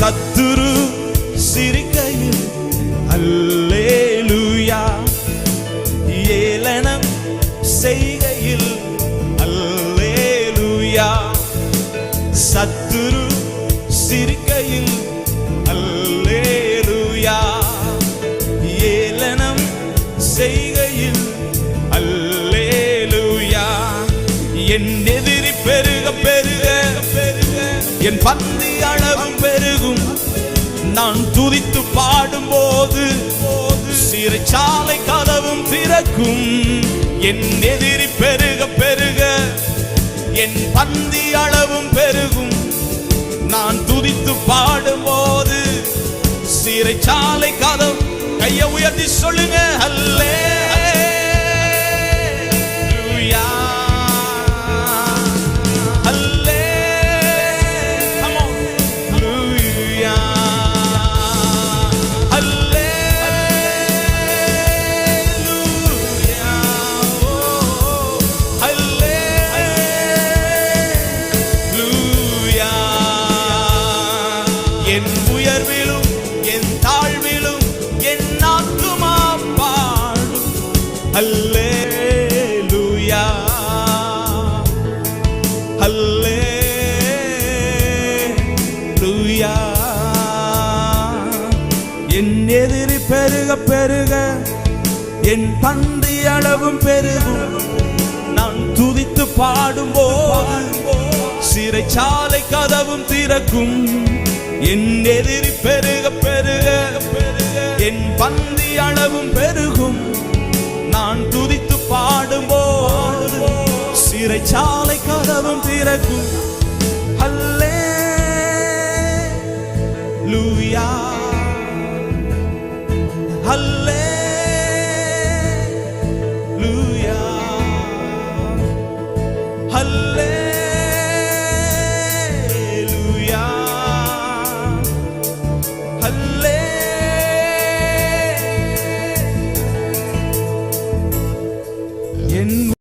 சத்துரு சிரிக்கையில் அல்லேலூயா, ஏளனம் செய்கையில் அல்லேலூயா, சத்துரு சிரிக்கையில் அல்லேலூயா, ஏளனம் செய்கையில் அல்லேலூயா. என் எதிரி பெருக பெருக என் பந்தி அளவும் பெருகும். நான் துதித்து பாடும்போது சிறைச்சாலை கதவும் திறக்கும். என் எதிரி பெருக பெருக என் பந்தி அளவும் பெருகும். நான் துதித்து பாடும்போது சிறைச்சாலை கதவு. கையை உயர்த்தி சொல்லுங்க அல்லேலூயா, அல்லேலூயா, அல்லேலூயா, அல்லேலூயா. என் உயர்விலும் என் தாழ்விலும் என் ஆத்துமா பாடும் அல்லேலூயா, அல்லேலூயா. என் எதிரி பெருக பெருக என் பந்தி அளவும் பெருகும். நான் துதித்து பாடும்போது சிறைச்சாலை கதவும் திறக்கும். என் எதிரி பெருக பெருக என் பந்தி அளவும் பெருகும். நான் துதித்து பாடும்போது சிறைச்சாலை கதவும் திறக்கும். அல்லேலூயா, அல்லேலூயா.